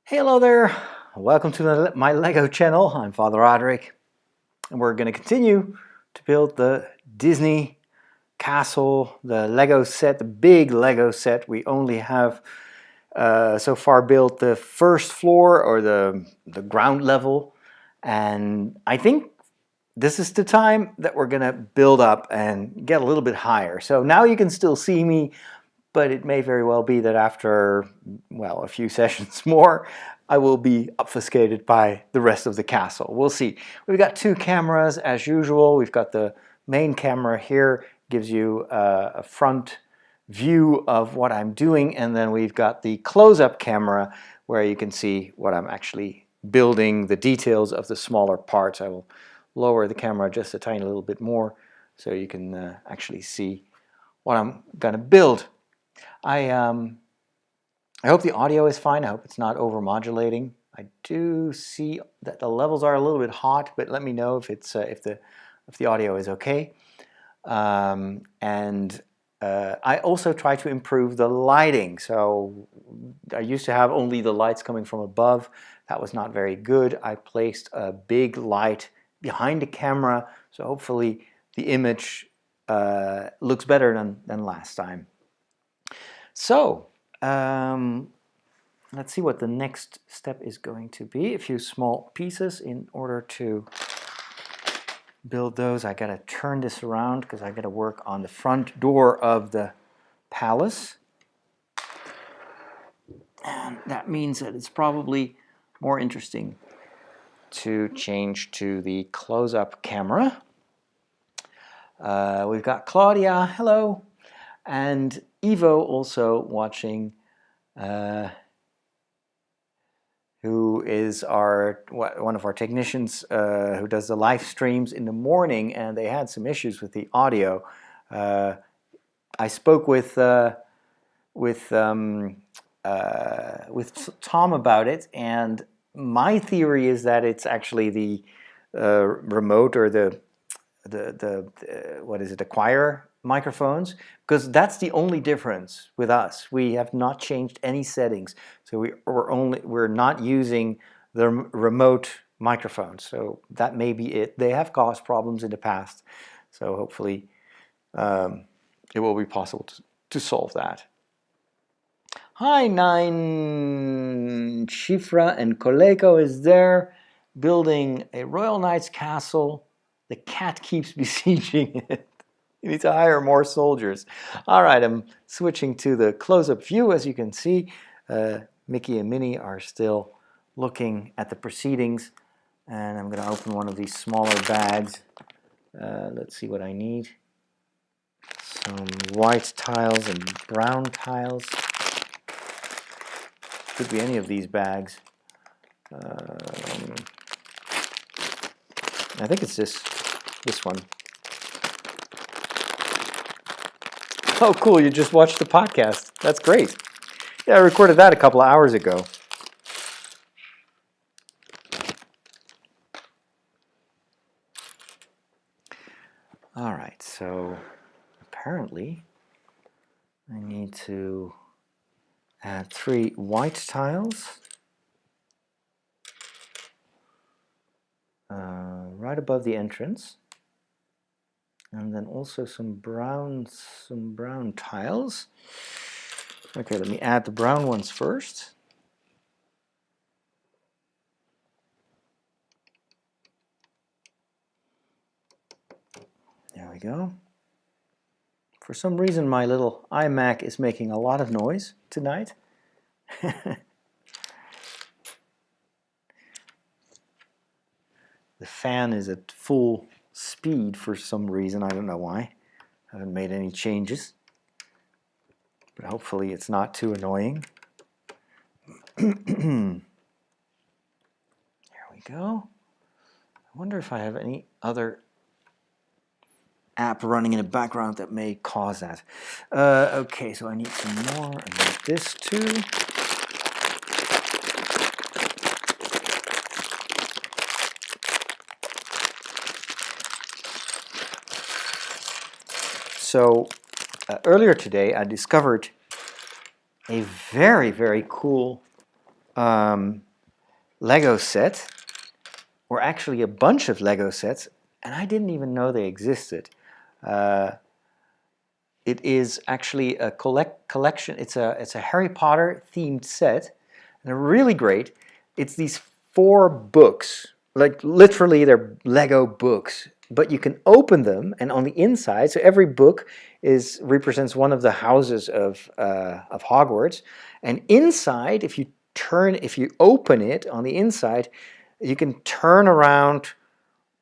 Hello there, welcome to my Lego channel. I'm Father Roderick, and we're going to continue to build the Disney castle, the Lego set, the big Lego set. We only have so far built the first floor or the ground level, and I think this is the time that we're going to build up and get a little bit higher. So now you can still see me, but it may very well be that after, well, a few sessions more, I will be obfuscated by the rest of the castle. We'll see. We've got two cameras as usual. We've got the main camera here, gives you a front view of what I'm doing, and then we've got the close-up camera where you can see what I'm actually building, the details of the smaller parts. I will lower the camera just a tiny little bit more so you can actually see what I'm going to build. I hope the audio is fine. I hope it's not over-modulating. I do see that the levels are a little bit hot, but let me know if it's if the audio is okay. I also try to improve the lighting. So I used to have only the lights coming from above. That was not very good. I placed a big light behind the camera, so hopefully the image looks better than last time. So, let's see what the next step is going to be. A few small pieces in order to build those. I gotta turn this around because I gotta work on the front door of the palace. And that means that it's probably more interesting to change to the close-up camera. We've got Claudia, hello, and Ivo also watching, who is one of our technicians who does the live streams in the morning, and they had some issues with the audio. I spoke with Tom about it, and my theory is that it's actually the remote or the what is it, acquire microphones, because that's the only difference with us. We have not changed any settings, so we're not using the remote microphones. So that may be it. They have caused problems in the past, so hopefully it will be possible to solve that. Hi, Nine Shifra and Koleko is there, building a Royal Knight's castle. The cat keeps besieging it. You need to hire more soldiers. All right, I'm switching to the close-up view. As you can see, Mickey and Minnie are still looking at the proceedings. And I'm going to open one of these smaller bags. Let's see what I need. Some white tiles and brown tiles. Could be any of these bags. I think it's this one. Oh, cool, you just watched the podcast. That's great. Yeah, I recorded that a couple of hours ago. All right, so apparently I need to add 3 white tiles right above the entrance. And then also some brown tiles. Okay, let me add the brown ones first. There we go. For some reason, my little iMac is making a lot of noise tonight. The fan is at full speed for some reason. I don't know why. I haven't made any changes, but hopefully it's not too annoying. There we go. I wonder if I have any other app running in the background that may cause that. Okay, so I need some more. I need this too. So earlier today I discovered a very, very cool Lego set, or actually a bunch of Lego sets, and I didn't even know they existed. It is actually a collection. It's a Harry Potter themed set, and they're really great. It's these 4 books, like literally they're Lego books, but you can open them, and on the inside, so every book represents one of the houses of Hogwarts, and inside, if you open it on the inside, you can turn around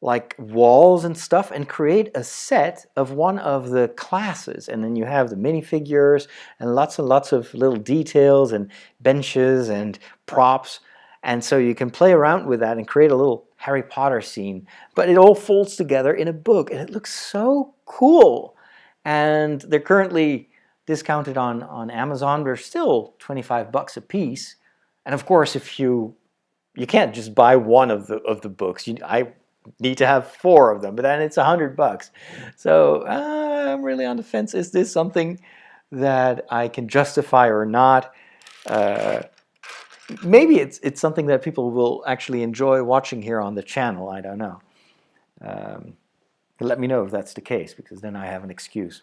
like walls and stuff and create a set of one of the classes, and then you have the minifigures and lots of little details and benches and props, and so you can play around with that and create a little Harry Potter scene, but it all folds together in a book, and it looks so cool. And they're currently discounted on Amazon. They're still $25 a piece, and of course, if you can't just buy one of the books. I need to have 4 of them, but then it's $100. So I'm really on the fence. Is this something that I can justify or not? Maybe it's something that people will actually enjoy watching here on the channel. I don't know. Let me know if that's the case, because then I have an excuse.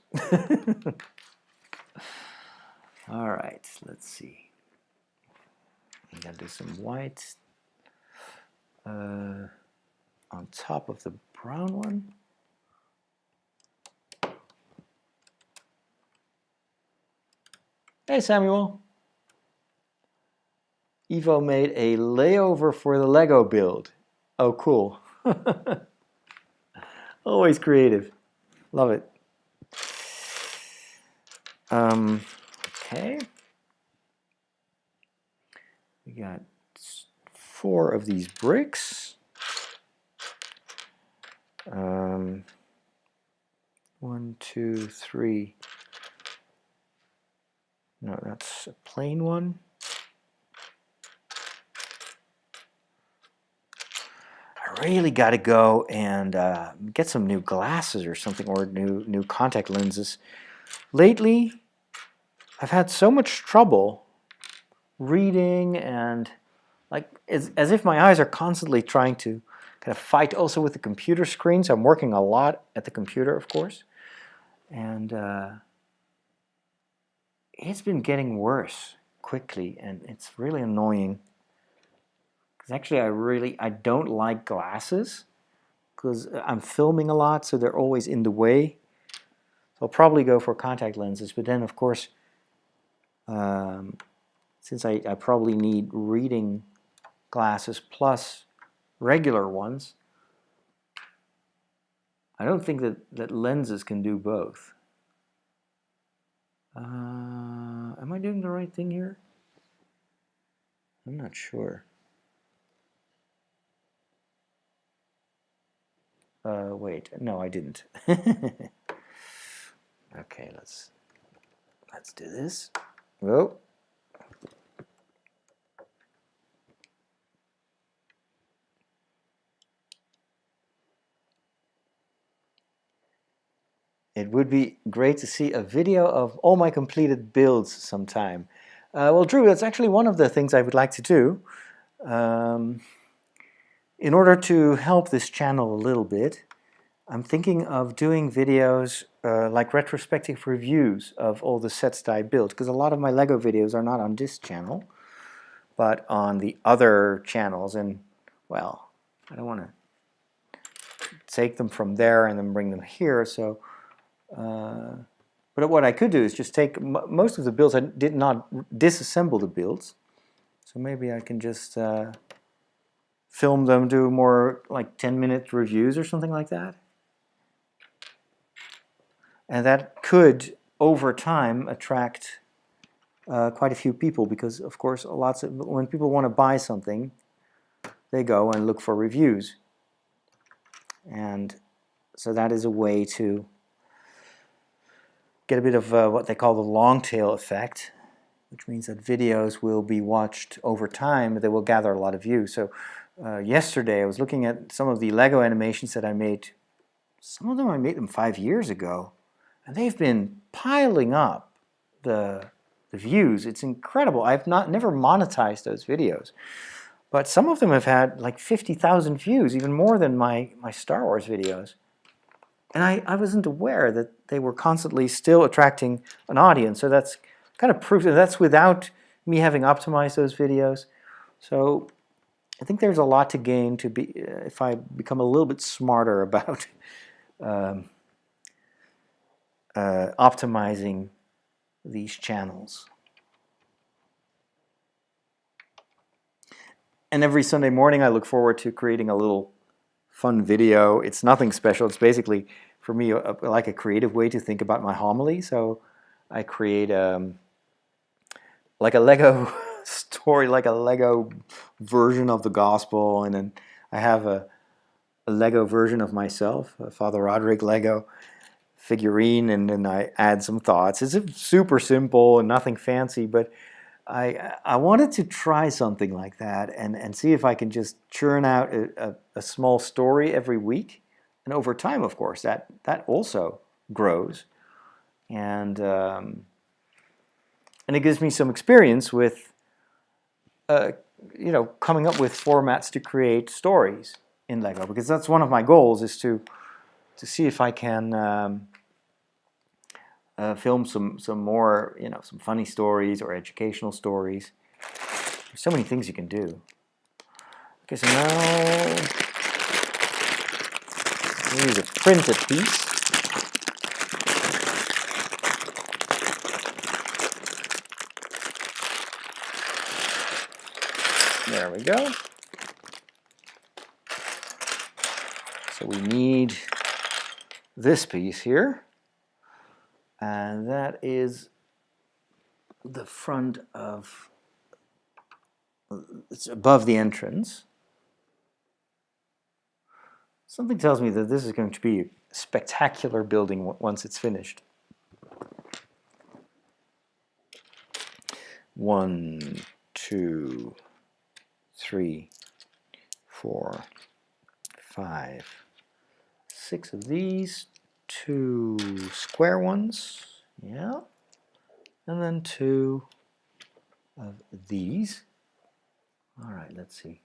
All right, let's see. I'm gonna do some white on top of the brown one. Hey Samuel. Evo made a layover for the Lego build. Oh, cool. Always creative. Love it. Okay. We got 4 of these bricks. 1, 2, 3. No, that's a plain one. I really got to go and get some new glasses or something, or new contact lenses. Lately, I've had so much trouble reading, and like as if my eyes are constantly trying to kind of fight also with the computer screen. So I'm working a lot at the computer, of course, and it's been getting worse quickly, and it's really annoying. Because actually, I don't like glasses because I'm filming a lot, so they're always in the way. So I'll probably go for contact lenses, but then of course, since I probably need reading glasses plus regular ones, I don't think that lenses can do both. Am I doing the right thing here? I'm not sure. Wait, no, I didn't. Okay, let's do this. Whoa. It would be great to see a video of all my completed builds sometime. Well, Drew, that's actually one of the things I would like to do. In order to help this channel a little bit, I'm thinking of doing videos like retrospective reviews of all the sets that I built, because a lot of my Lego videos are not on this channel, but on the other channels, and well, I don't want to take them from there and then bring them here, so but what I could do is just take most of the builds. I did not disassemble the builds, so maybe I can just film them, do more like 10-minute reviews or something like that. And that could, over time, attract quite a few people, because, of course, when people want to buy something, they go and look for reviews. And so that is a way to get a bit of what they call the long tail effect, which means that videos will be watched over time, but they will gather a lot of views. So yesterday I was looking at some of the Lego animations that I made. Some of them I made them 5 years ago, and they've been piling up the the views. It's incredible. I've never monetized those videos, but some of them have had like 50,000 views, even more than my Star Wars videos. And I wasn't aware that they were constantly still attracting an audience. So that's kind of proof that that's without me having optimized those videos. So I think there's a lot to gain to be if I become a little bit smarter about optimizing these channels. And every Sunday morning I look forward to creating a little fun video. It's nothing special. It's basically, for me, like a creative way to think about my homily. So I create like a Lego story, like a Lego version of the gospel, and then I have a Lego version of myself, a Father Roderick Lego figurine, and then I add some thoughts. It's super simple and nothing fancy, but I wanted to try something like that and see if I can just churn out a small story every week. And over time, of course, that also grows. And it gives me some experience with, coming up with formats to create stories in Lego. Because that's one of my goals, is to see if I can film some more, some funny stories or educational stories. There's so many things you can do. Okay, so now use a printed piece. There we go. So we need this piece here. And that is the front of, it's above the entrance. Something tells me that this is going to be a spectacular building once it's finished. 1, 2, 3, 4, 5, 6 of these. 2 square ones, yeah, and then 2 of these. All right, let's see.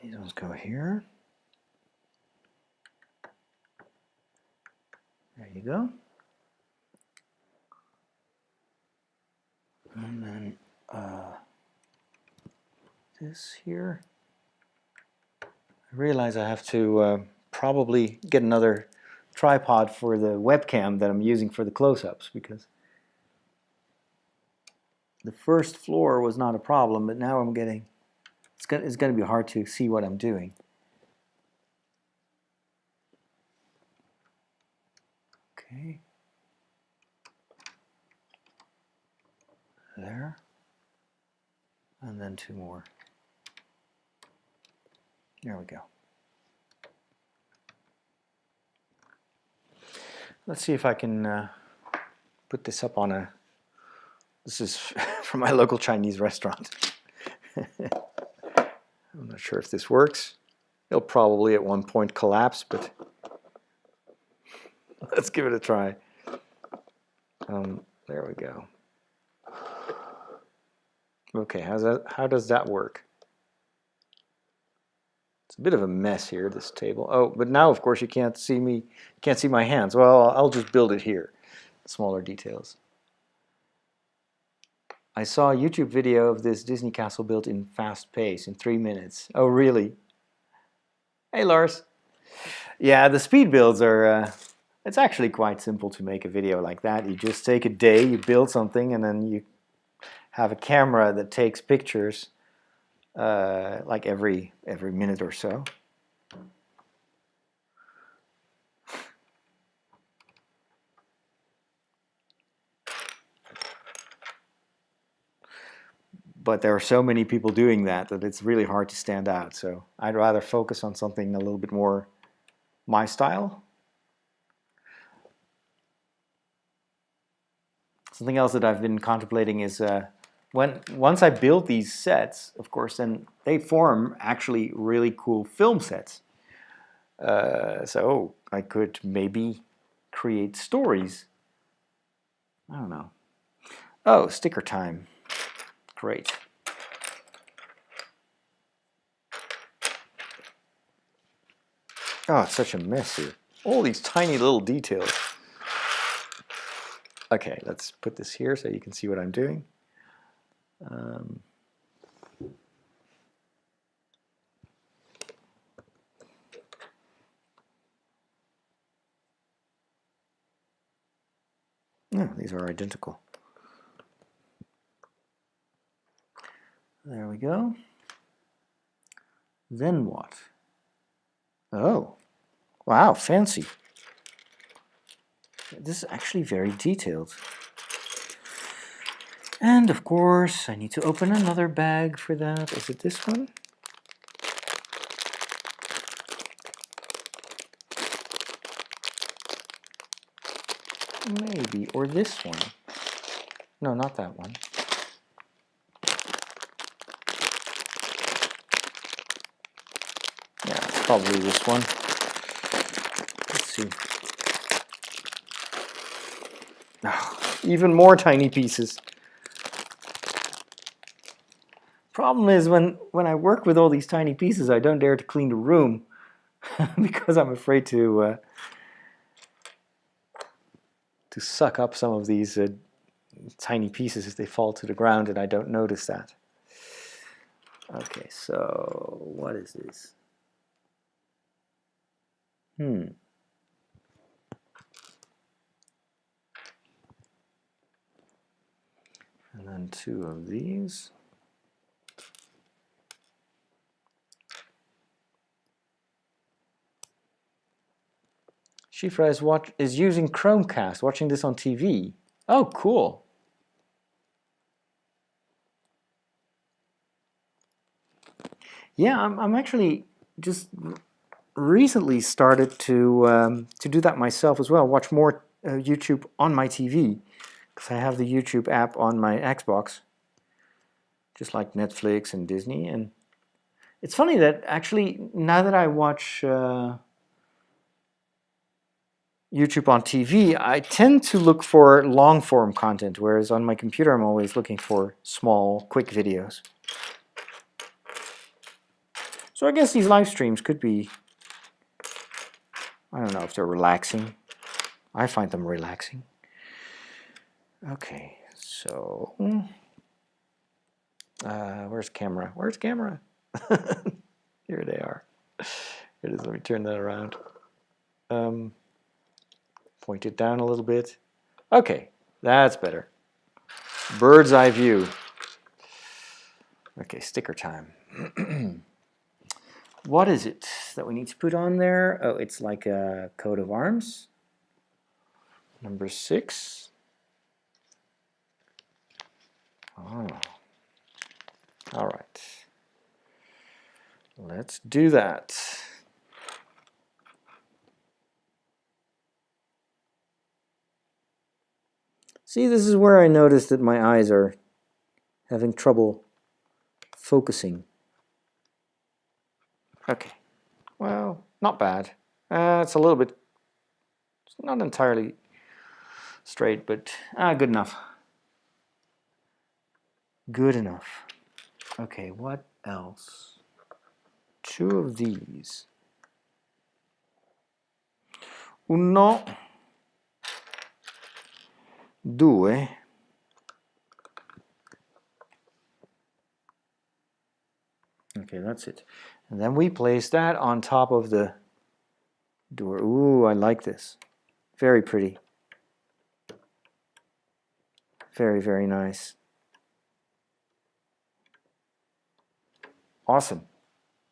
These ones go here. There you go. And then this here. I realize I have to probably get another tripod for the webcam that I'm using for the close-ups, because the first floor was not a problem, but now I'm getting, it's going to be hard to see what I'm doing. Okay. There. And then 2 more. There we go. Let's see if I can put this up on a, this is from my local Chinese restaurant. I'm not sure if this works. It'll probably at one point collapse, but let's give it a try. There we go. Okay, how does that work? It's a bit of a mess here, this table. Oh, but now of course you can't see me, can't see my hands. Well, I'll just build it here. Smaller details. I saw a YouTube video of this Disney castle built in fast pace, in 3 minutes. Oh, really? Hey, Lars. Yeah, the speed builds are, it's actually quite simple to make a video like that. You just take a day, you build something, and then you have a camera that takes pictures like every minute or so. But there are so many people doing that it's really hard to stand out. So I'd rather focus on something a little bit more my style. Something else that I've been contemplating is once I build these sets, of course, then they form actually really cool film sets. So I could maybe create stories. I don't know. Oh, sticker time. Great. Oh, it's such a mess here. All these tiny little details. Okay, let's put this here so you can see what I'm doing. No, these are identical. There we go. Then what? Oh, wow, fancy. This is actually very detailed. And of course, I need to open another bag for that. Is it this one? Maybe, or this one. No, not that one. Yeah, it's probably this one. Let's see. Oh, even more tiny pieces. Problem is when I work with all these tiny pieces, I don't dare to clean the room because I'm afraid to suck up some of these tiny pieces if they fall to the ground and I don't notice that. Okay, so what is this? And then 2 of these. Shifra is using Chromecast, watching this on TV. Oh, cool. Yeah, I'm actually just recently started to do that myself as well. Watch more YouTube on my TV because I have the YouTube app on my Xbox, just like Netflix and Disney. And it's funny that actually now that I watch YouTube on TV, I tend to look for long form content, whereas on my computer I'm always looking for small, quick videos. So I guess these live streams could be, I don't know if they're relaxing. I find them relaxing. Okay, so where's camera? Where's camera? Here they are. Here it is. Let me turn that around. Point it down a little bit. Okay, that's better. Bird's eye view. Okay, sticker time. What is it that we need to put on there? Oh, it's like a coat of arms. Number 6. Oh. All right. Let's do that. See, this is where I noticed that my eyes are having trouble focusing. Okay. Well, not bad. It's a little bit, it's not entirely straight, but good enough. Good enough. Okay, what else? 2 of these. Uno, due. Okay, that's it. And then we place that on top of the door. Ooh, I like this. Very pretty. Very, very nice. Awesome.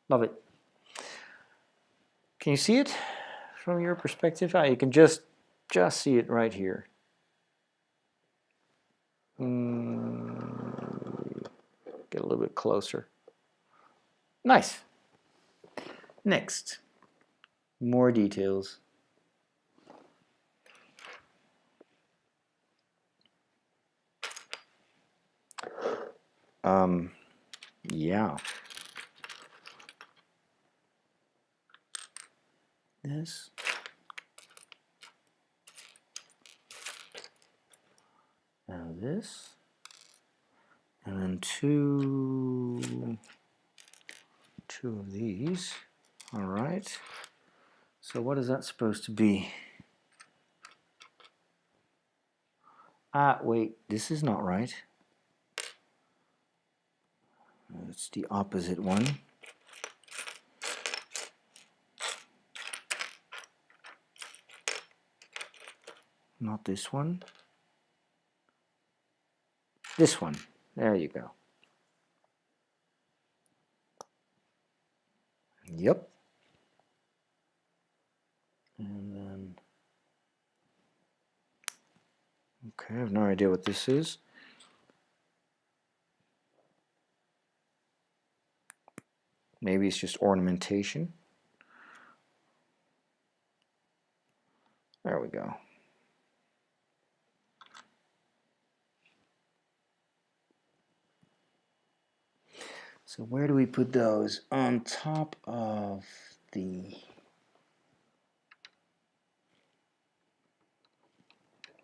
Love it. Can you see it from your perspective? You can just see it right here. Get a little bit closer. Nice. Next, more details. Yeah. This. Now this. And then two of these. All right. So what is that supposed to be? Ah, wait, this is not right. It's the opposite one. Not this one. This one. There you go. Yep. And then, okay, I have no idea what this is. Maybe it's just ornamentation. There we go. So where do we put those? On top of the...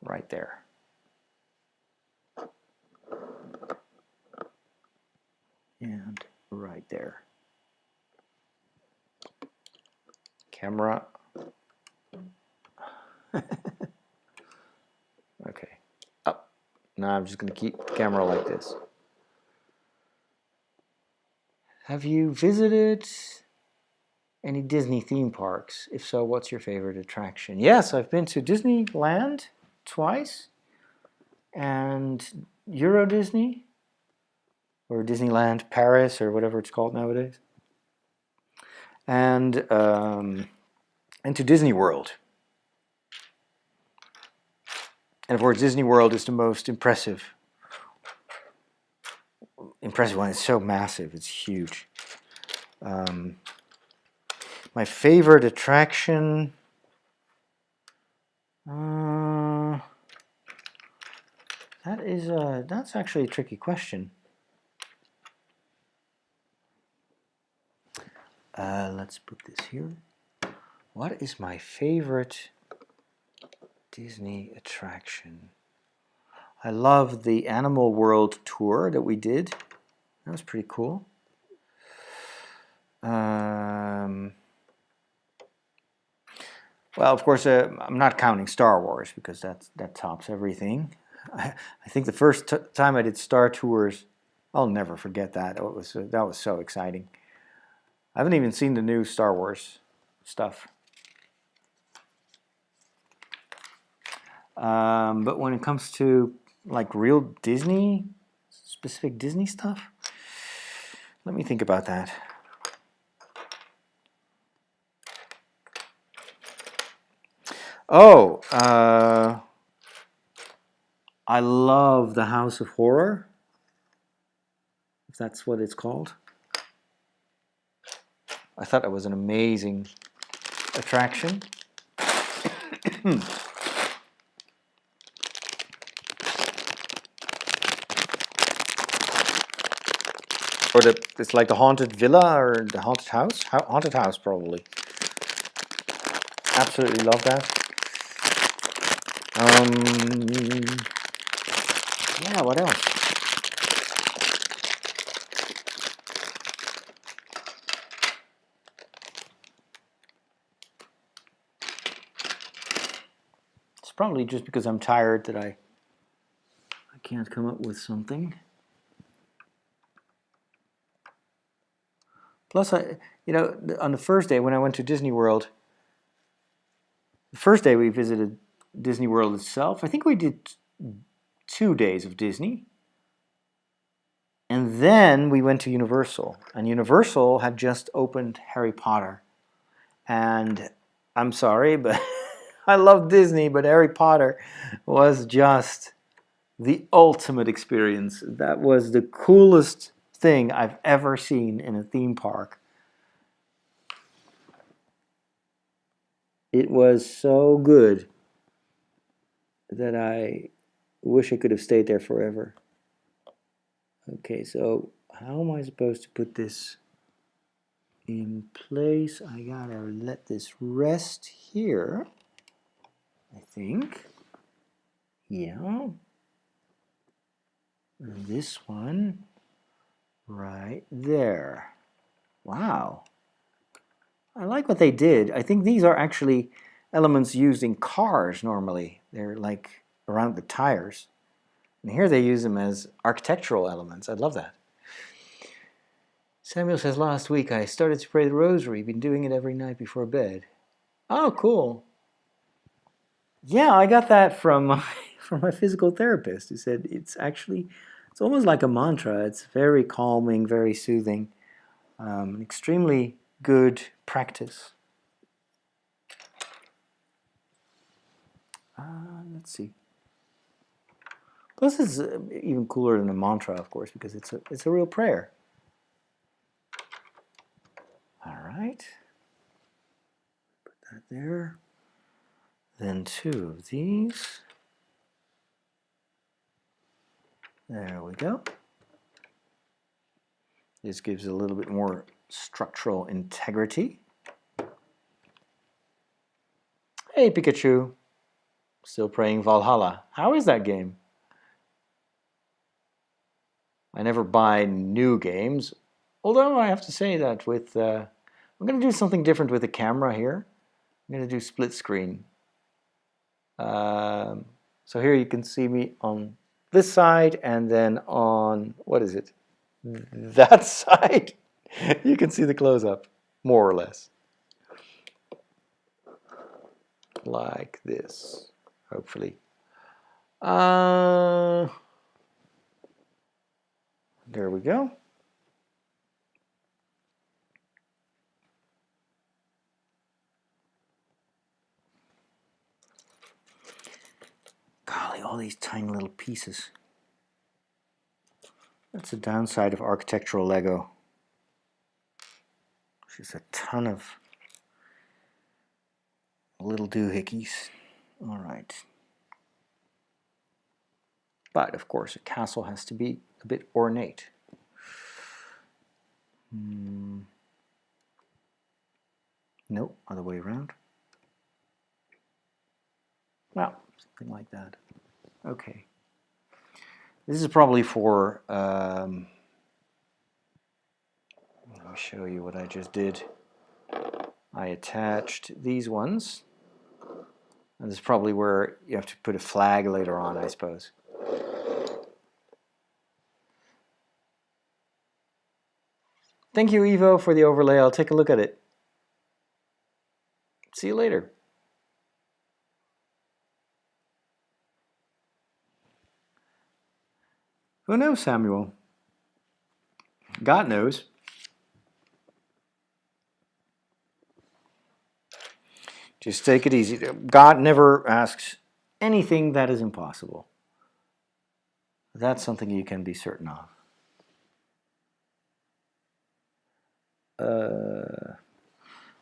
right there. And right there. Camera. Okay. Up. Now I'm just going to keep the camera like this. Have you visited any Disney theme parks? If so, what's your favorite attraction? Yes, I've been to Disneyland twice. And Euro Disney. Or Disneyland Paris, or whatever it's called nowadays. And to Disney World. And of course, Disney World is the most impressive one. It's so massive. It's huge. My favorite attraction. That's actually a tricky question. Let's put this here. What is my favorite Disney attraction? I love the Animal World tour that we did. That was pretty cool. Well, of course, I'm not counting Star Wars because that tops everything. I think the first time I did Star Tours, I'll never forget that. That was so exciting. I haven't even seen the new Star Wars stuff. But when it comes to like real Disney, specific Disney stuff, let me think about that. Oh, I love the House of Horror, if that's what it's called. I thought it was an amazing attraction. Or it's like the haunted villa or the haunted house? Haunted house, probably. Absolutely love that. Yeah, what else? It's probably just because I'm tired that I can't come up with something. Plus, on the first day when I went to Disney World, the first day we visited Disney World itself, I think we did 2 days of Disney. And then we went to Universal. And Universal had just opened Harry Potter. And I'm sorry, but I love Disney, but Harry Potter was just the ultimate experience. That was the coolest thing I've ever seen in a theme park. It was so good that I wish I could have stayed there forever. Okay, so how am I supposed to put this in place? I gotta let this rest here, I think. Yeah. And this one right there. Wow. I like what they did. I think these are actually elements used in cars normally. They're like around the tires. And here they use them as architectural elements. I love that. Samuel says, last week I started to pray the rosary. Been doing it every night before bed. Oh, cool. Yeah, I got that from my physical therapist. He said it's almost like a mantra. It's very calming, very soothing, extremely good practice. Let's see. Plus, it's even cooler than a mantra, of course, because it's a real prayer. All right. Put that there. Then 2 of these. There we go. This gives it a little bit more structural integrity. Hey, Pikachu. Still playing Valhalla. How is that game? I never buy new games, although I have to say that with I'm going to do something different with the camera here. I'm going to do split screen. So here you can see me on this side, and then on, what is it? That side. You can see the close-up, more or less. Like this, hopefully. There we go. Golly, all these tiny little pieces. That's the downside of architectural Lego. It's just a ton of little doohickeys. All right. But, of course, a castle has to be a bit ornate. No, other way around. Well, something like that. Okay. This is probably for, let me show you what I just did. I attached these ones. And this is probably where you have to put a flag later on, I suppose. Thank you, Evo, for the overlay. I'll take a look at it. See you later. Who knows, Samuel? God knows. Just take it easy. God never asks anything that is impossible. That's something you can be certain of.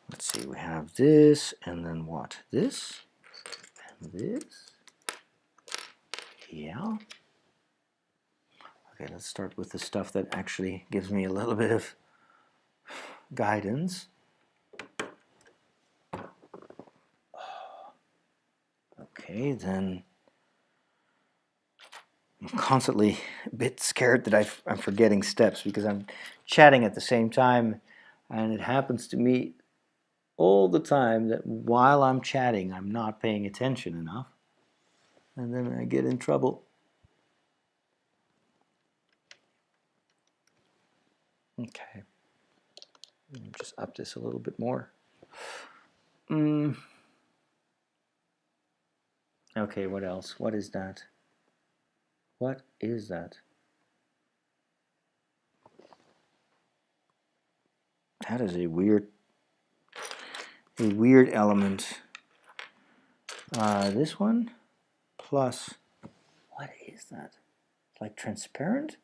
Let's see, we have this, and then what? This, and this. Yeah. Okay, let's start with the stuff that actually gives me a little bit of guidance. Okay, then I'm constantly a bit scared that I'm forgetting steps because I'm chatting at the same time, and it happens to me all the time that while I'm chatting, I'm not paying attention enough, and then I get in trouble. Okay, just up this a little bit more. Okay, what else? What is that? What is that? That is a weird element. This one plus, what is that? Like transparent?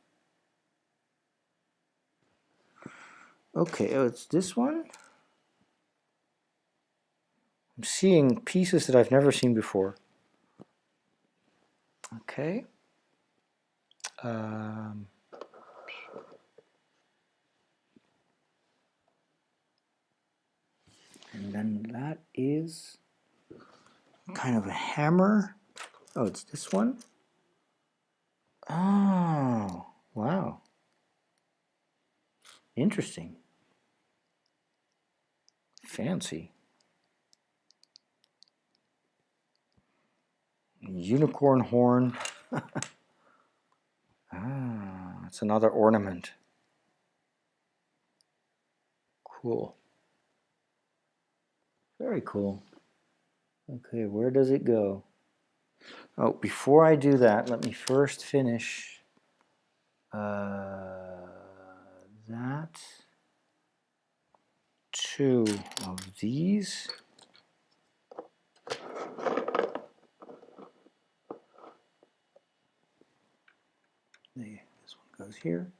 Okay, oh, it's this one. I'm seeing pieces that I've never seen before. Okay. And then that is kind of a hammer. Oh, it's this one? Oh, wow. Interesting. Fancy. Unicorn horn. Ah, it's another ornament. Cool. Very cool. Okay, where does it go? Oh, before I do that, let me first finish that. 2 of these. This one goes here.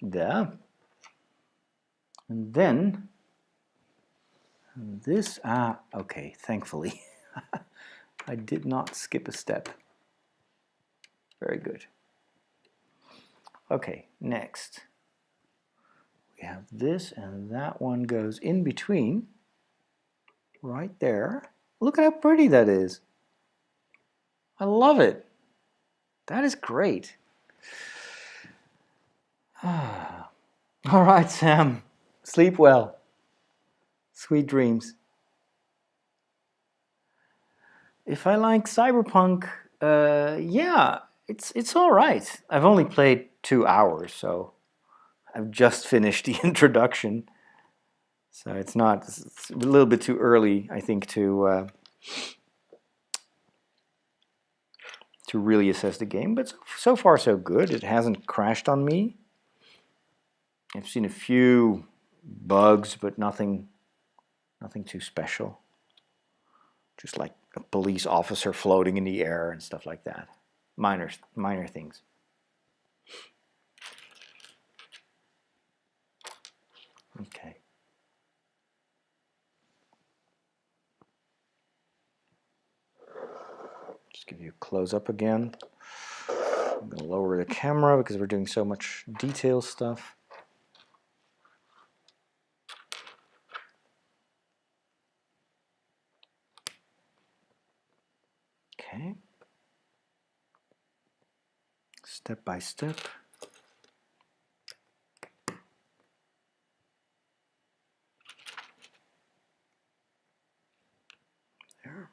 There. And then this, okay, thankfully. I did not skip a step. Very good. Okay, next. We have this, and that one goes in between. Right there. Look at how pretty that is. I love it. That is great. All right, Sam. Sleep well. Sweet dreams. If I like Cyberpunk, yeah, it's all right. I've only played 2 hours, so I've just finished the introduction. So it's a little bit too early, I think, to really assess the game. But so far, so good. It hasn't crashed on me. I've seen a few bugs, but nothing too special. Just like a police officer floating in the air and stuff like that. Minor things. Okay. Just give you a close-up again. I'm going to lower the camera because we're doing so much detail stuff. Okay. Step by step. There.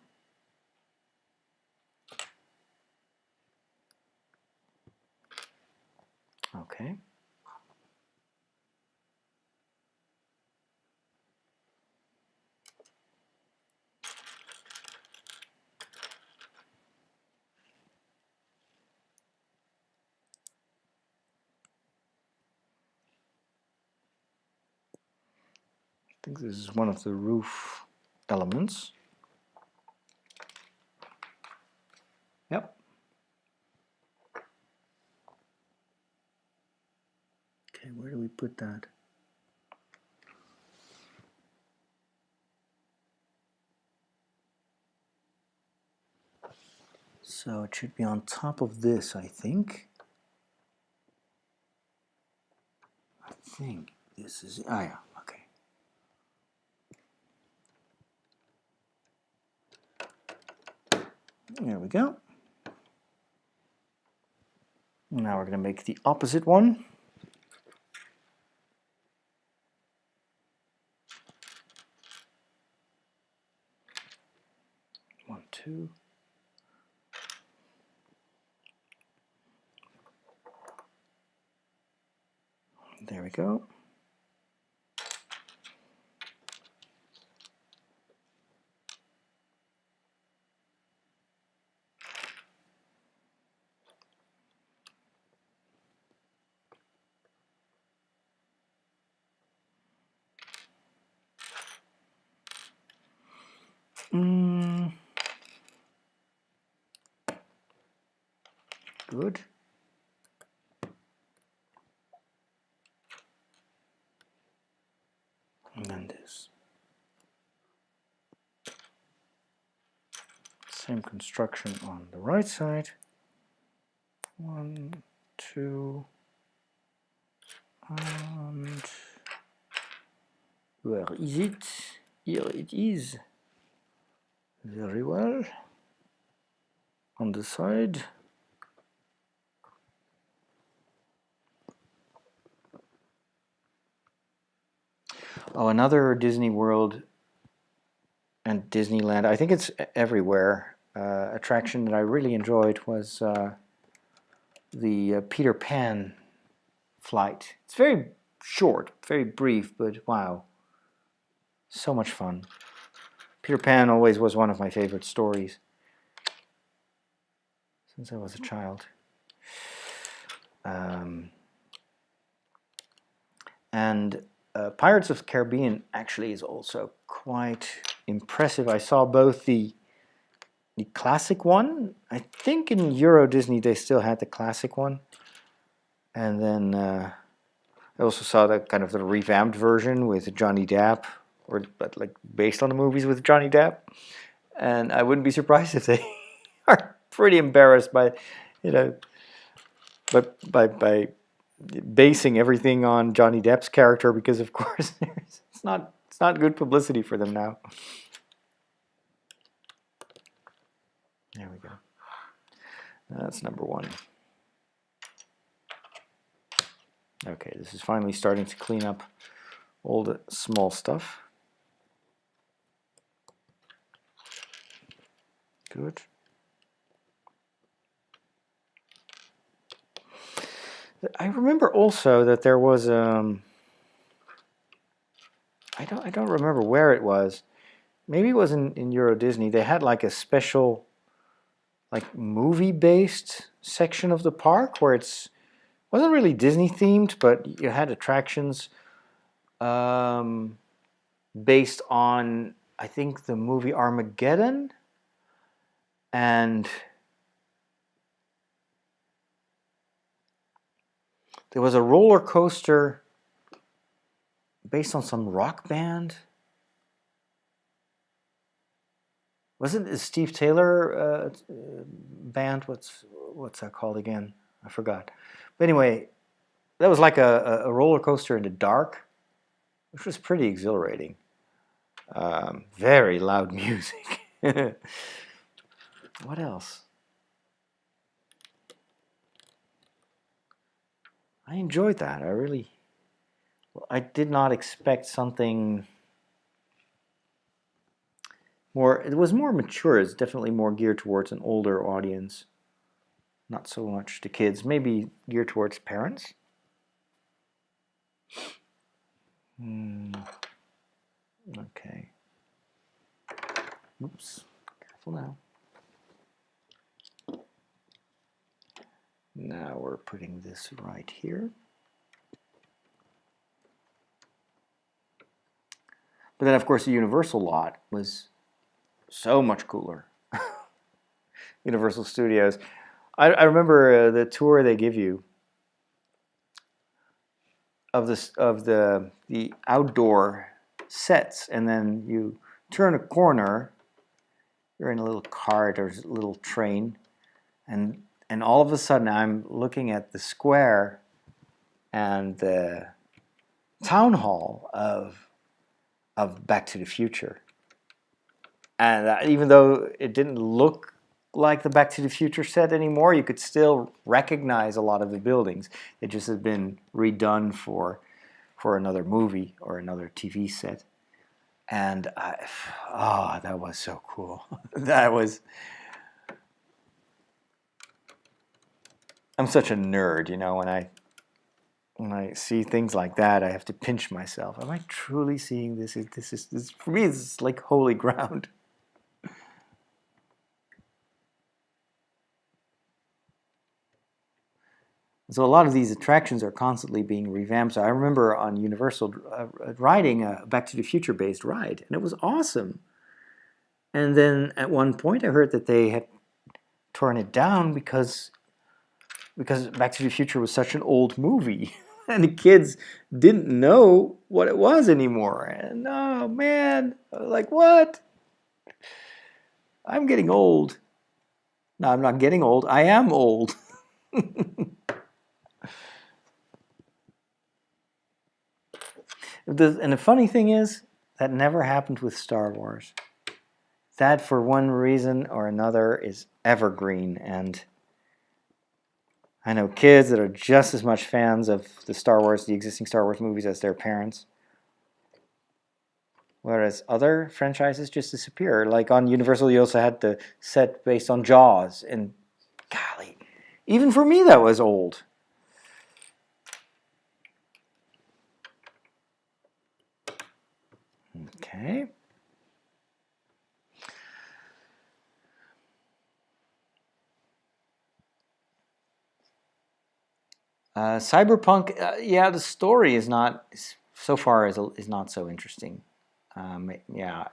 Okay. I think this is one of the roof elements. Yep. Okay, where do we put that? So it should be on top of this, I think. I think this is, yeah, okay. There we go. Now we're going to make the opposite one. One, two. There we go. Good. And then this. Same construction on the right side. 1, 2, And where is it? Here it is. Very well. On the side. Oh, another Disney World and Disneyland, I think it's everywhere, attraction that I really enjoyed was the Peter Pan flight. It's very short, very brief, but wow, so much fun. Peter Pan always was one of my favorite stories since I was a child. And Pirates of the Caribbean actually is also quite impressive. I saw both the classic one. I think in Euro Disney they still had the classic one, and then I also saw the kind of the revamped version with Johnny Depp, but like based on the movies with Johnny Depp. And I wouldn't be surprised if they are pretty embarrassed by, but by basing everything on Johnny Depp's character, because of course it's not good publicity for them now. There we go. That's number one. Okay, this is finally starting to clean up all the small stuff. Good. I remember also that there was I don't remember where it was. Maybe it was in Euro Disney. They had like a special like movie-based section of the park where wasn't really Disney themed, but you had attractions based on, I think, the movie Armageddon, and there was a roller coaster based on some rock band. Was it a Steve Taylor band? What's that called again? I forgot. But anyway, that was like a roller coaster in the dark, which was pretty exhilarating. Very loud music. What else? I enjoyed that. I did not expect something more. It was more mature. It's definitely more geared towards an older audience. Not so much to kids. Maybe geared towards parents. Okay. Oops. Careful now. Now we're putting this right here. But then, of course, the Universal lot was so much cooler. Universal Studios. I remember the tour they give you of the outdoor sets, and then you turn a corner. You're in a little cart or a little train, and all of a sudden I'm looking at the square and the town hall of Back to the Future. And even though it didn't look like the Back to the Future set anymore, you could still recognize a lot of the buildings. It just had been redone for another movie or another TV set. And that was so cool. I'm such a nerd, when I see things like that, I have to pinch myself. Am I truly seeing this? This for me, it's like holy ground. So a lot of these attractions are constantly being revamped. So I remember on Universal riding a Back to the Future based ride, and it was awesome. And then at one point I heard that they had torn it down because Back to the Future was such an old movie. And the kids didn't know what it was anymore. And oh man, like what? I'm getting old. No, I'm not getting old. I am old. And the funny thing is, that never happened with Star Wars. That, for one reason or another, is evergreen. And I know kids that are just as much fans of the existing Star Wars movies as their parents. Whereas other franchises just disappear. Like on Universal, you also had the set based on Jaws. And golly, even for me, that was old. Okay. Cyberpunk, yeah, the story is not, so far, is not so interesting. Yeah,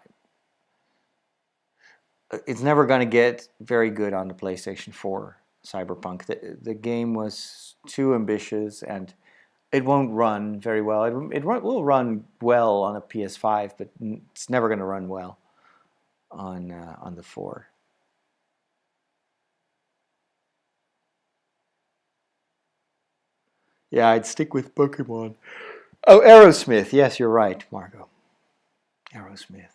it's never going to get very good on the PlayStation 4, Cyberpunk. The game was too ambitious, and it won't run very well. It will run well on a PS5, but it's never going to run well on the 4. Yeah, I'd stick with Pokemon. Oh, Aerosmith. Yes, you're right, Margot. Aerosmith.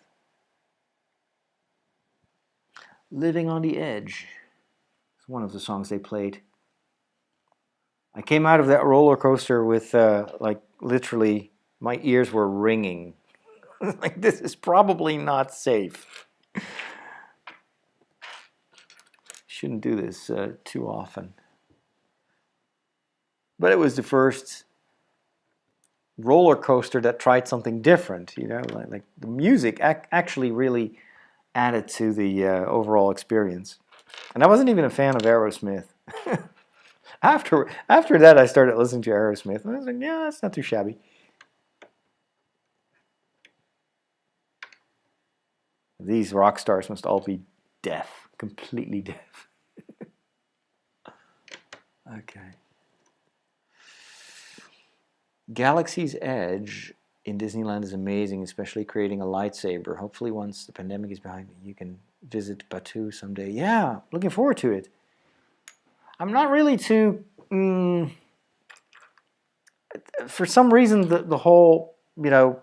Living on the Edge. It's one of the songs they played. I came out of that roller coaster with, like, literally, my ears were ringing. Like, this is probably not safe. Shouldn't do this too often. But it was the first roller coaster that tried something different, you know, like the music actually really added to the overall experience. And I wasn't even a fan of Aerosmith. After that, I started listening to Aerosmith, and I was like, yeah, that's not too shabby. These rock stars must all be deaf, completely deaf. Okay. Galaxy's Edge in Disneyland is amazing, especially creating a lightsaber. Hopefully once the pandemic is behind me, you can visit Batuu someday. Yeah, looking forward to it. I'm not really too... for some reason, the whole, you know,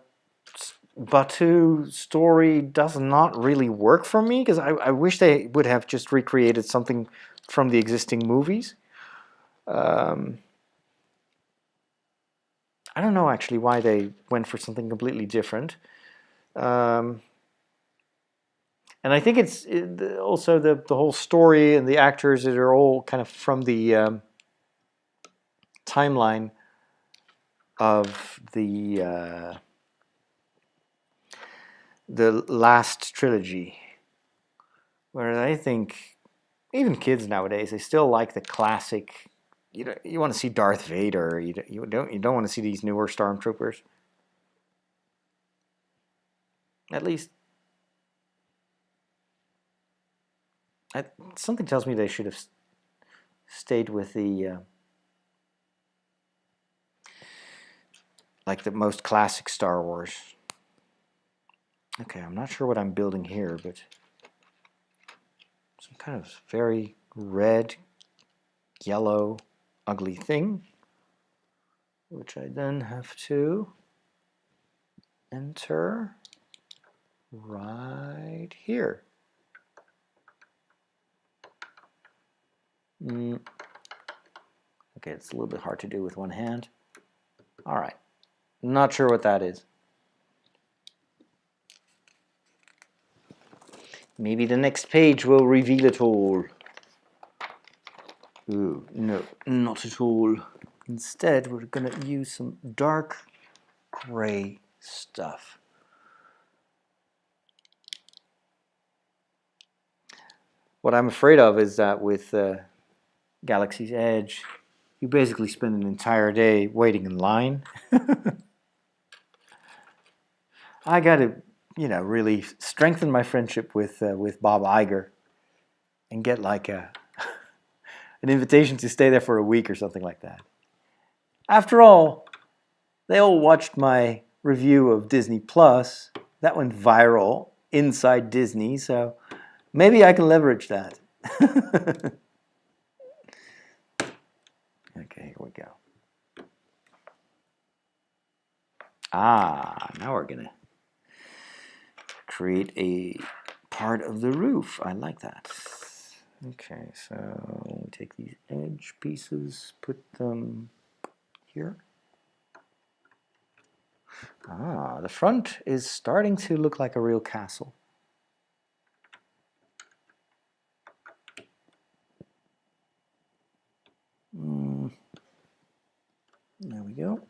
Batuu story does not really work for me, because I wish they would have just recreated something from the existing movies. I don't know actually why they went for something completely different. And I think it's also the whole story and the actors that are all kind of from the timeline of the last trilogy. Whereas I think even kids nowadays, they still like the classic. You want to see Darth Vader. You don't want to see these newer stormtroopers. At least, something tells me they should have stayed with the like the most classic Star Wars. Okay, I'm not sure what I'm building here, but some kind of very red, yellow, ugly thing, which I then have to enter right here. Okay, it's a little bit hard to do with one hand. All right, not sure what that is. Maybe the next page will reveal it all. Ooh, no, not at all. Instead, we're going to use some dark gray stuff. What I'm afraid of is that with Galaxy's Edge, you basically spend an entire day waiting in line. I got to, really strengthen my friendship with Bob Iger and get like an invitation to stay there for a week or something like that. After all, they all watched my review of Disney Plus. That went viral inside Disney, so maybe I can leverage that. Okay, here we go. Now we're gonna create a part of the roof. I like that. Okay, so we take these edge pieces, put them here. The front is starting to look like a real castle. There we go.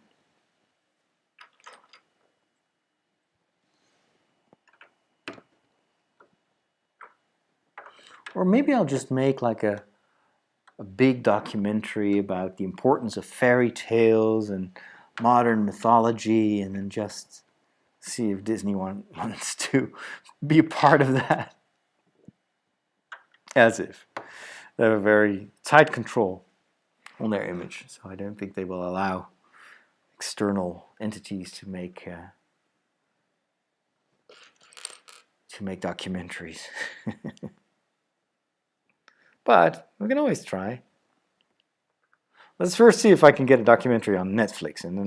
Or maybe I'll just make like a big documentary about the importance of fairy tales and modern mythology, and then just see if Disney wants to be a part of that. As if. They have a very tight control on their image, so I don't think they will allow external entities to make documentaries. But we can always try. Let's first see if I can get a documentary on Netflix, and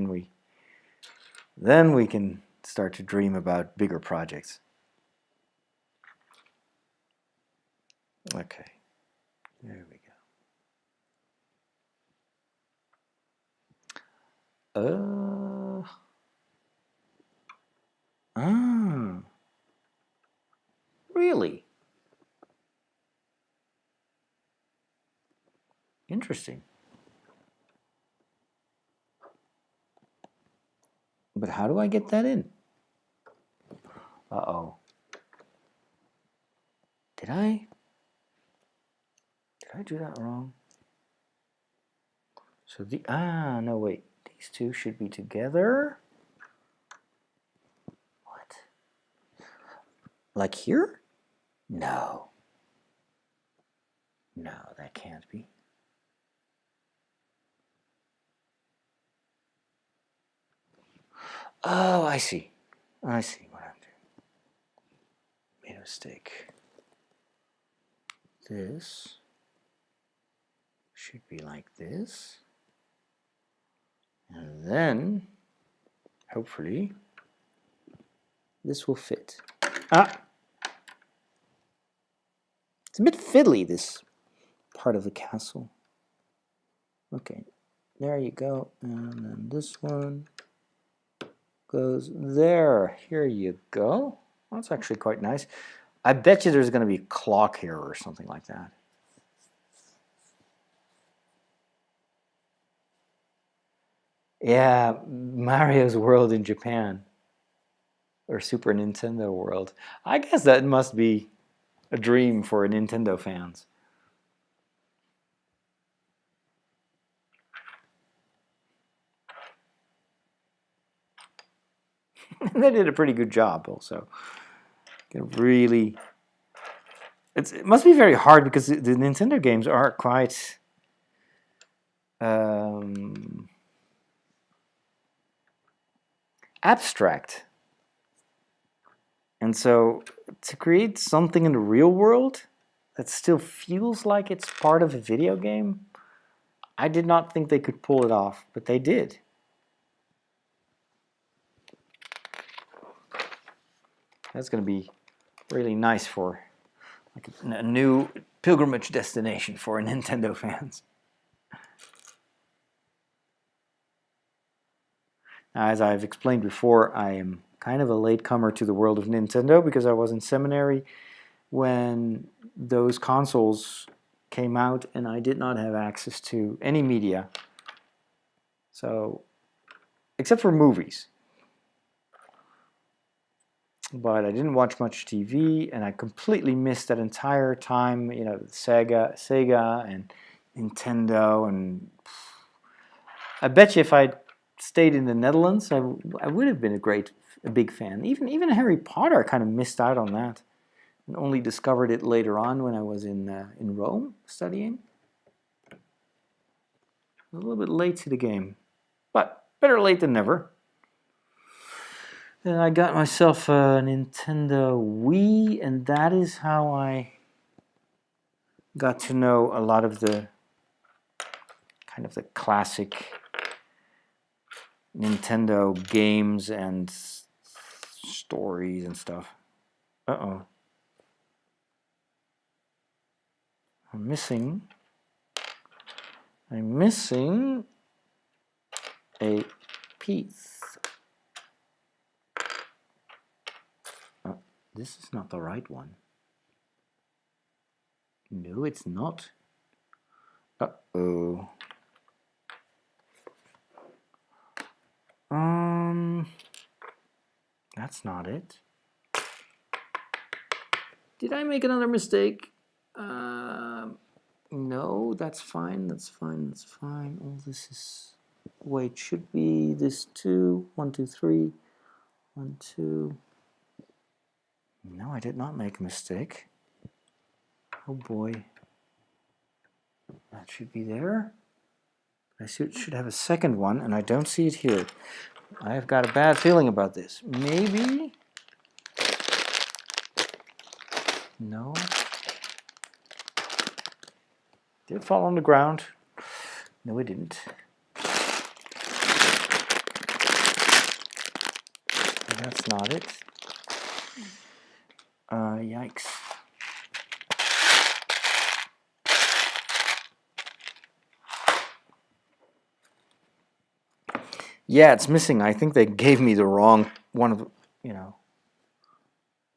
then we can start to dream about bigger projects. Okay, there we go. Really? Interesting. But how do I get that in? Uh-oh. Did I do that wrong? So no wait. These two should be together. What? Like here? No. No, that can't be. Oh, I see. I see what I'm doing. Made a mistake. This should be like this. And then, hopefully, this will fit. It's a bit fiddly, this part of the castle. Okay, there you go. And then this one goes there. Here you go. That's actually quite nice. I bet you there's going to be a clock here or something like that. Yeah, Mario's World in Japan. Or Super Nintendo World. I guess that must be a dream for Nintendo fans. They did a pretty good job also. Really, it must be very hard because the Nintendo games are quite abstract. And so to create something in the real world that still feels like it's part of a video game, I did not think they could pull it off, but they did. That's going to be really nice for like a new pilgrimage destination for Nintendo fans. Now, as I've explained before, I am kind of a latecomer to the world of Nintendo because I was in seminary when those consoles came out and I did not have access to any media. So, except for movies. But I didn't watch much TV, and I completely missed that entire time, you know, Sega and Nintendo, and I bet you if I'd stayed in the Netherlands, I would have been a big fan. Even Harry Potter, I kind of missed out on that, and only discovered it later on when I was in Rome studying. A little bit late to the game, but better late than never. Then I got myself a Nintendo Wii, and that is how I got to know a lot of the kind of the classic Nintendo games and stories and stuff. Uh-oh. I'm missing a piece. Oh, this is not the right one. No, it's not. Uh-oh. That's not it. Did I make another mistake? No, that's fine, that's fine, that's fine. Oh, this is... Wait, should be this 2, 1, 2, 3, 1, 2. No, I did not make a mistake. Oh boy. That should be there. I should have a second one, and I don't see it here. I've got a bad feeling about this. Maybe? No. Did it fall on the ground? No, it didn't. That's not it. Yikes. Yeah, it's missing. I think they gave me the wrong one of,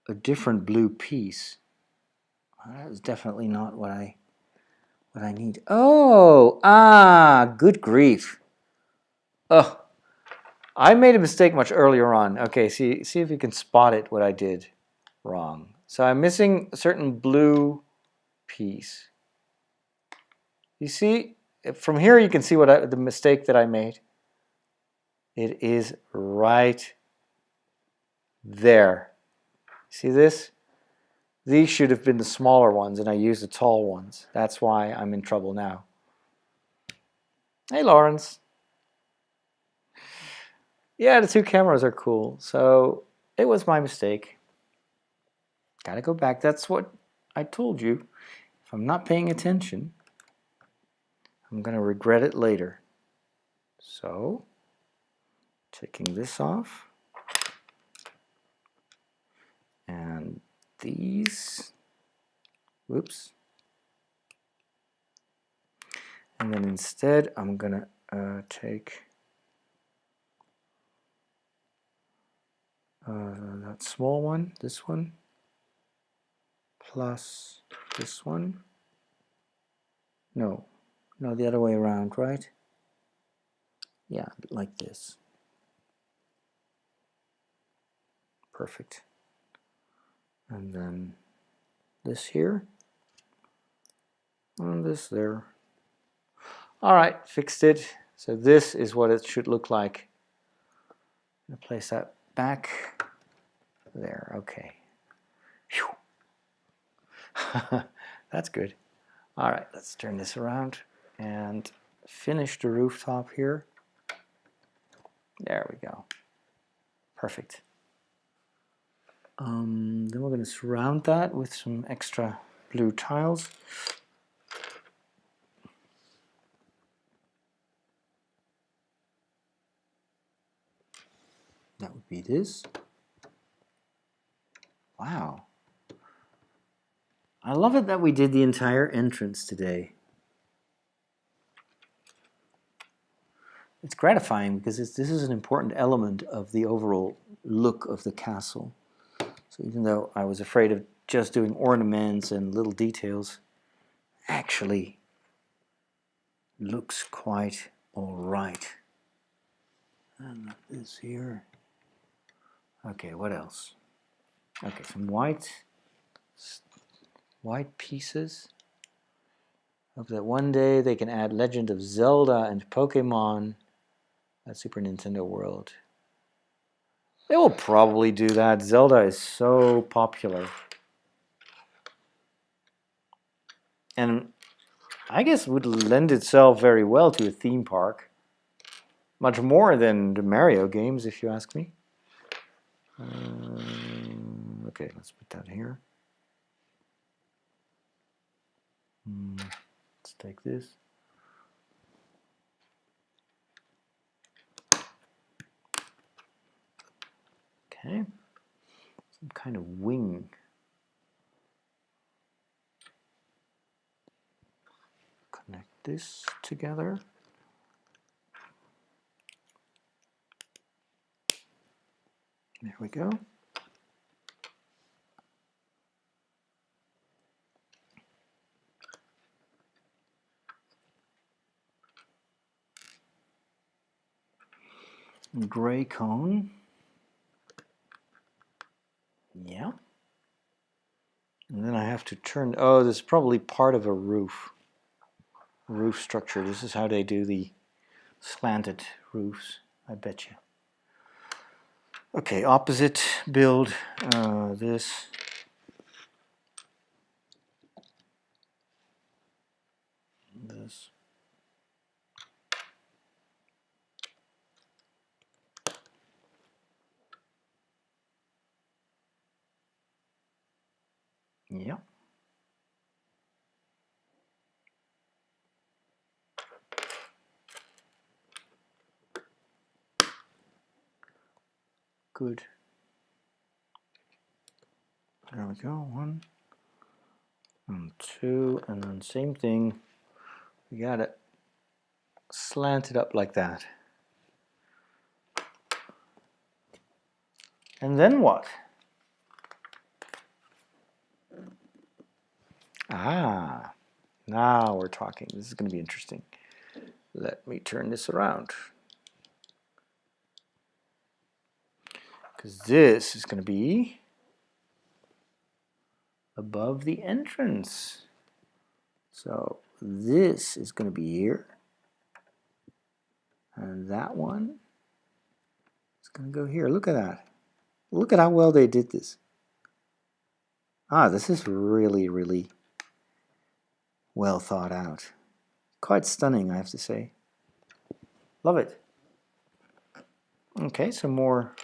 a different blue piece. That is definitely not what I need. Oh, good grief. Oh, I made a mistake much earlier on. Okay, see if you can spot it, what I did wrong. So I'm missing a certain blue piece. You see, from here you can see the mistake that I made. It is right there. See this? These should have been the smaller ones, and I used the tall ones. That's why I'm in trouble now. Hey, Lawrence. Yeah, the two cameras are cool. So it was my mistake. Gotta go back. That's what I told you. If I'm not paying attention, I'm gonna regret it later. So, taking this off. And these. Whoops. And then instead, I'm gonna take that small one, this one, plus this one. No, the other way around, right? Yeah, like this. Perfect. And then this here, and this there. All right, fixed it. So this is what it should look like. I'm gonna place that back there. Okay. That's good. All right, let's turn this around and finish the rooftop here. There we go. Perfect. Then we're going to surround that with some extra blue tiles. That would be this. Wow. I love it that we did the entire entrance today. It's gratifying because this is an important element of the overall look of the castle. So even though I was afraid of just doing ornaments and little details, actually looks quite all right. And this here. Okay, what else? Okay, some white pieces. Hope that one day they can add Legend of Zelda and Pokemon at Super Nintendo World. They will probably do that. Zelda is so popular. And I guess would lend itself very well to a theme park. Much more than the Mario games, if you ask me. Okay, let's put that here. Let's take this. Okay, some kind of wing. Connect this together. There we go. Gray cone. Yeah. And then I have to turn, oh, this is probably part of a roof structure. This is how they do the slanted roofs, I bet you. Okay, opposite build, this. This. Yeah. Good. There we go. 1 and 2, and then same thing. We got it slanted up like that. And then what? Ah, now we're talking. This is going to be interesting. Let me turn this around. Because this is going to be above the entrance. So this is going to be here. And that one is going to go here. Look at that. Look at how well they did this. Ah, this is really, really well thought out. Quite stunning, I have to say. Love it. Okay, some more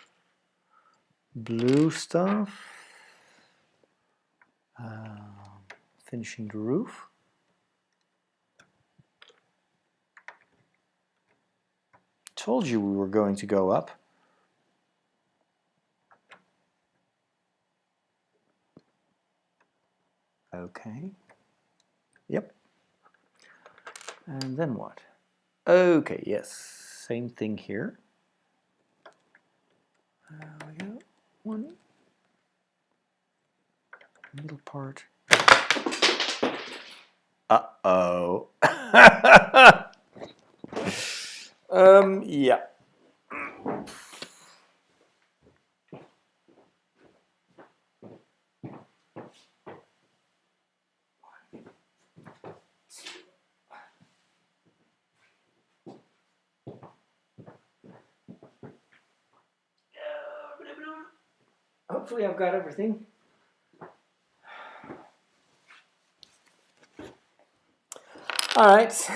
blue stuff. Finishing the roof. Told you we were going to go up. Okay. Yep. And then what? Okay, yes. Same thing here. We go. One. Middle part. Uh-oh. Yeah. Hopefully I've got everything. All right.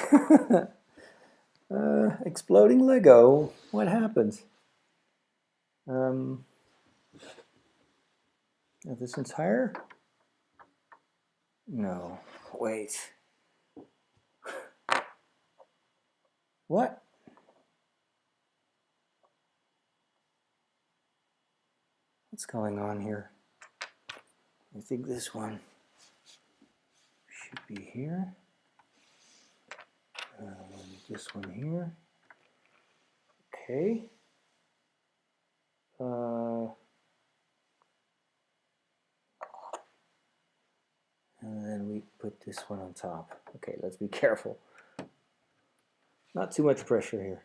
Exploding Lego. What happens? This one's higher? No. Wait. What? What's going on here? I think this one should be here. This one here. Okay. And then we put this one on top. Okay, let's be careful. Not too much pressure here.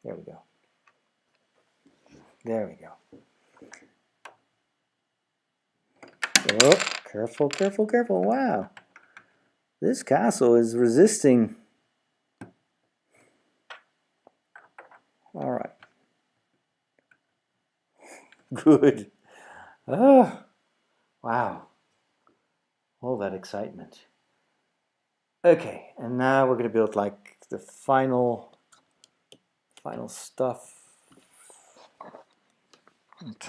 There we go. There we go. Oh, careful, careful, careful. Wow. This castle is resisting. All right. Good. Oh, wow. All that excitement. Okay, and now we're going to build like the final stuff.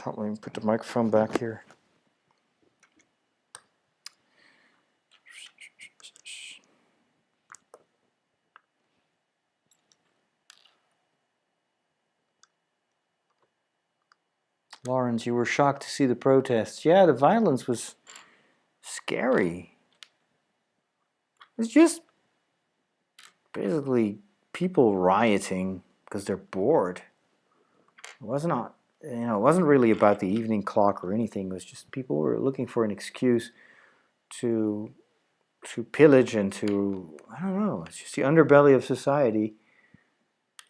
Let me put the microphone back here. Lawrence, you were shocked to see the protests. Yeah, the violence was scary. It's just basically people rioting because they're bored. It wasn't really about the evening clock or anything. It was just people were looking for an excuse to pillage and to, I don't know, it's just the underbelly of society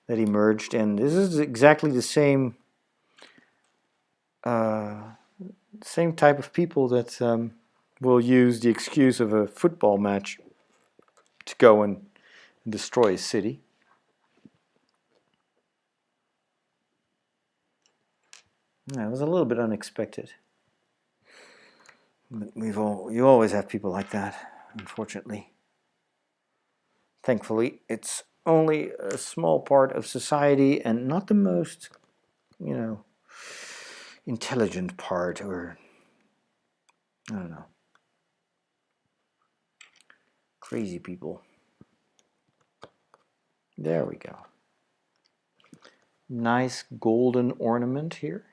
that emerged. And this is exactly the same type of people that will use the excuse of a football match to go and destroy a city. Yeah, it was a little bit unexpected. But you always have people like that, unfortunately. Thankfully, it's only a small part of society and not the most, intelligent part, or I don't know, crazy people. There we go. Nice golden ornament here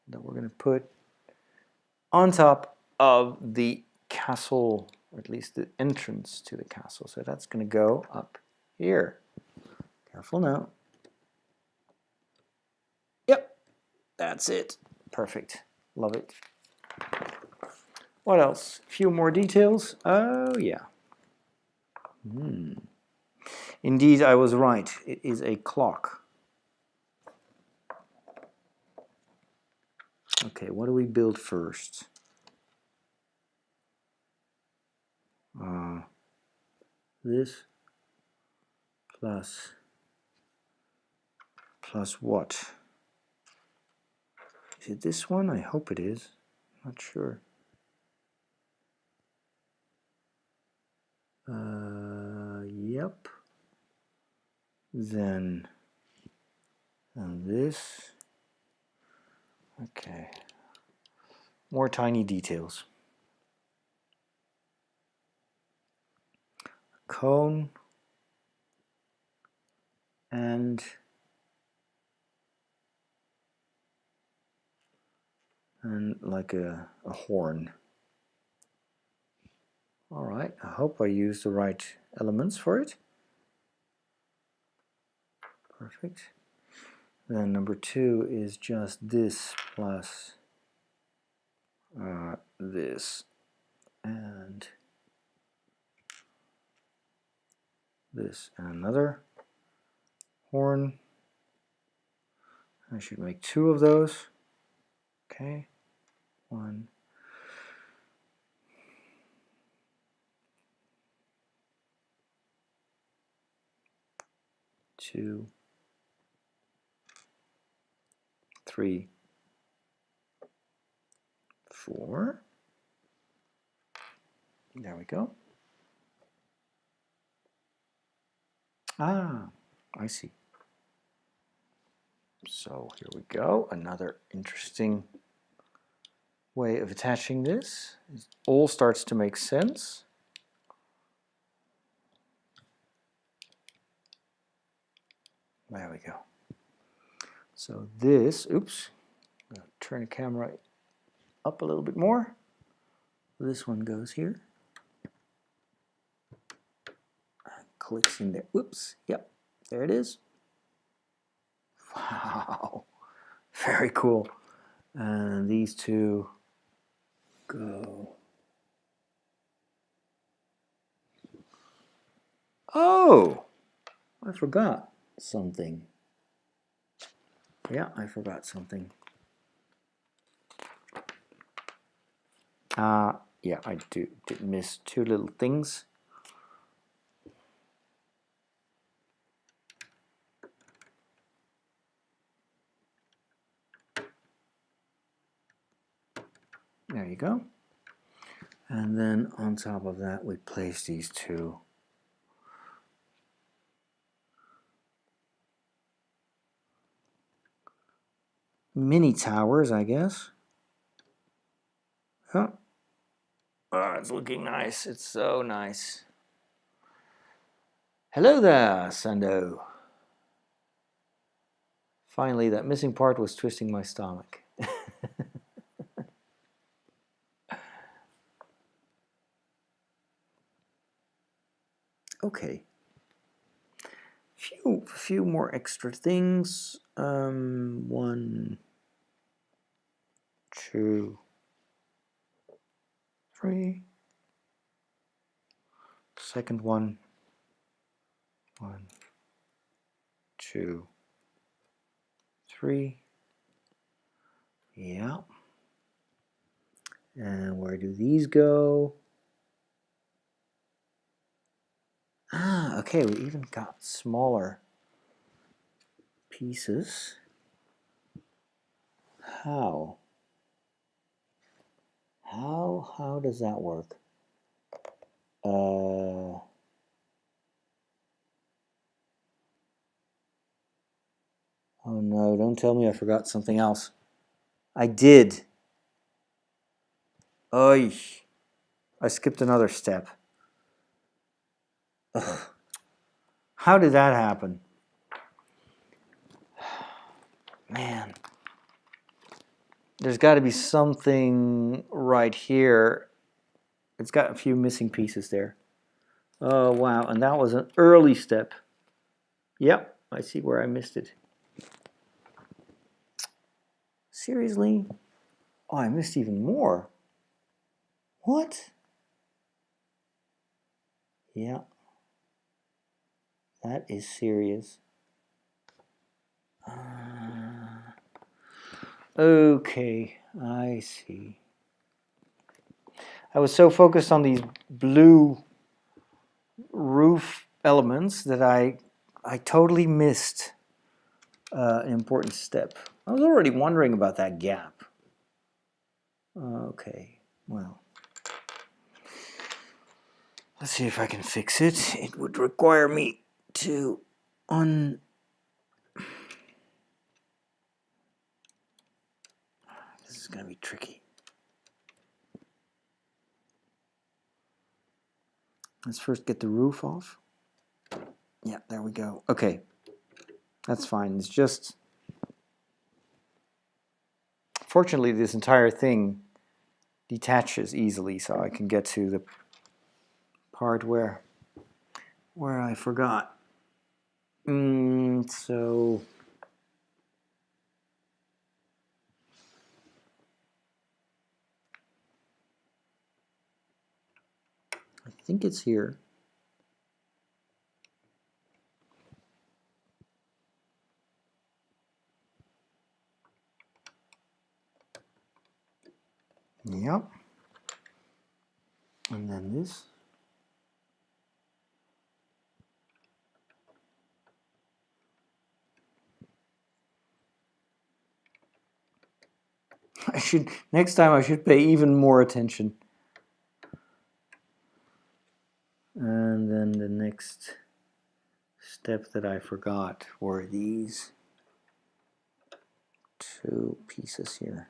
that we're going to put on top of the castle, or at least the entrance to the castle. So that's going to go up here. Careful now. Yep, that's it. Perfect. Love it. What else? A few more details. Oh, yeah. Indeed, I was right. It is a clock. Okay, what do we build first? This plus what? Is it this one? I hope it is. Not sure. Yep. Then and this. Okay. More tiny details. Cone and like a horn. All right, I hope I used the right elements for it. Perfect. Then number 2 is just this plus this and this and another horn. I should make 2 of those. Okay, 1, 2, 3, 4. There we go. Ah, I see. So here we go. Another interesting way of attaching this. It all starts to make sense. There we go. So this, oops, I'm going to turn the camera up a little bit more. This one goes here. Clicks in there. Whoops. Yep. There it is. Wow. Very cool. And these 2 go. Oh, I forgot something. Yeah, I forgot something. Yeah, I did miss 2 little things. There you go. And then on top of that, we place these 2 mini towers, I guess. Oh, it's looking nice. It's so nice. Hello there, Sando. Finally, that missing part was twisting my stomach. Okay. Few more extra things. 1, 2, 3. Second one. 1, 2, 3. Yeah. And where do these go? Ah, okay, we even got smaller pieces. How? How does that work? Oh no, don't tell me I forgot something else. I did. Oy. I skipped another step. Ugh. How did that happen? Man. There's got to be something right here. It's got a few missing pieces there. Oh, wow. And that was an early step. Yep, I see where I missed it. Seriously? Oh, I missed even more. What? Yeah. That is serious. Okay, I see. I was so focused on these blue roof elements that I totally missed an important step. I was already wondering about that gap. Okay, well, let's see if I can fix it. It would require me to This is going to be tricky. Let's first get the roof off. Yeah, there we go. Okay, that's fine. It's just, fortunately, this entire thing detaches easily, so I can get to the part where I forgot. So I think it's here. Yep. And then this. Next time I should pay even more attention. And then the next step that I forgot were these two pieces here.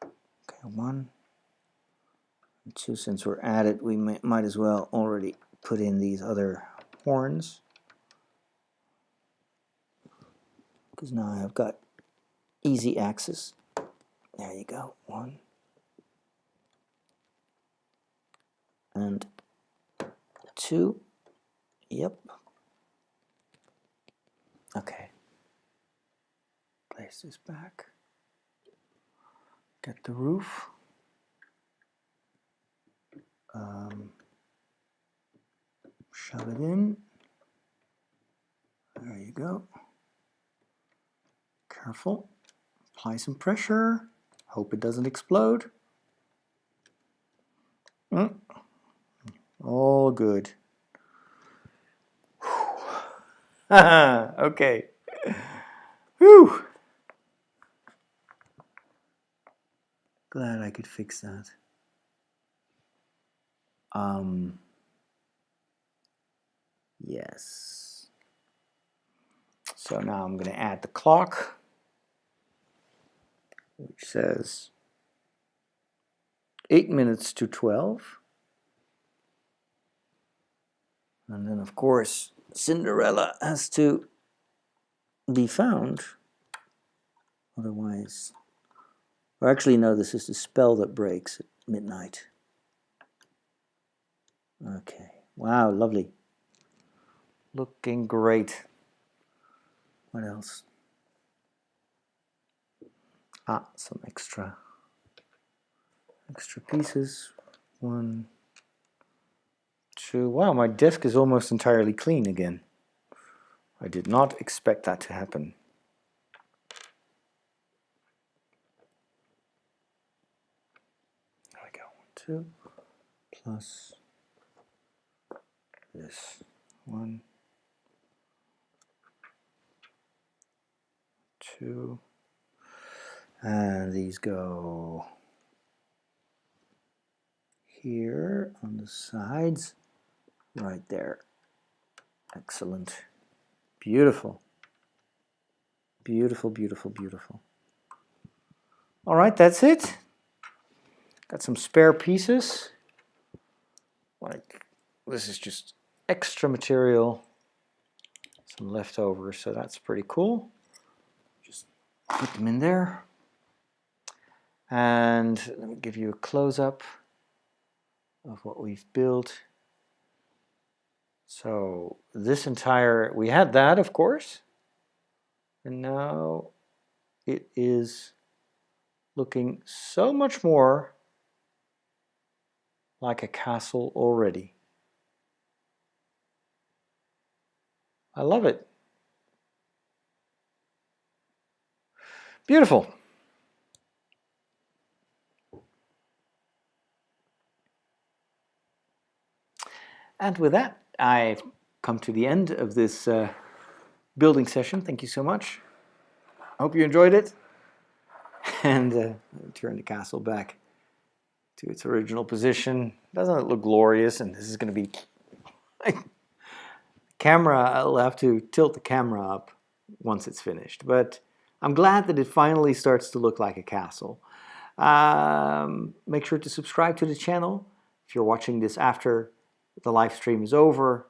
Okay, 1 and 2. Since we're at it, we might as well already put in these other horns, because now I've got easy access. There you go. 1 and 2. Yep. Okay. Place this back. Get the roof. Shove it in. There you go. Careful. Apply some pressure. Hope it doesn't explode. All good. Okay. Whew. Glad I could fix that. Yes. So now I'm going to add the clock, which says 8 minutes to 12. And then, of course, Cinderella has to be found. Otherwise, Or actually, no, this is the spell that breaks at midnight. Okay. Wow, lovely. Looking great. What else? Some extra pieces. 1, 2. Wow, my desk is almost entirely clean again. I did not expect that to happen. There we go. 1, 2 plus this. 1, 2. And these go here on the sides, right there. Excellent. Beautiful. Beautiful, beautiful, beautiful. All right, that's it. Got some spare pieces. Like, this is just extra material. Some leftovers, so that's pretty cool. Just put them in there. And let me give you a close-up of what we've built. So this entire, we had that, of course, and now it is looking so much more like a castle already. I love it. Beautiful. And with that, I've come to the end of this building session. Thank you so much. I hope you enjoyed it. And turn the castle back to its original position. Doesn't it look glorious? And this is going to be camera. I'll have to tilt the camera up once it's finished. But I'm glad that it finally starts to look like a castle. Make sure to subscribe to the channel. If you're watching this after the live stream is over,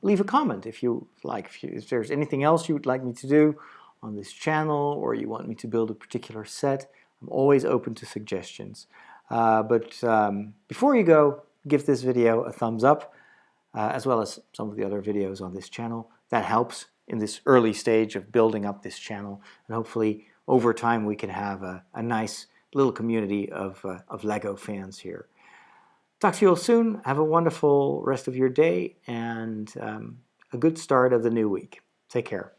leave a comment if you like. If there's anything else you would like me to do on this channel, or you want me to build a particular set, I'm always open to suggestions. But before you go, give this video a thumbs up, as well as some of the other videos on this channel. That helps in this early stage of building up this channel, and hopefully over time we can have a nice little community of LEGO fans here. Talk to you all soon. Have a wonderful rest of your day and a good start of the new week. Take care.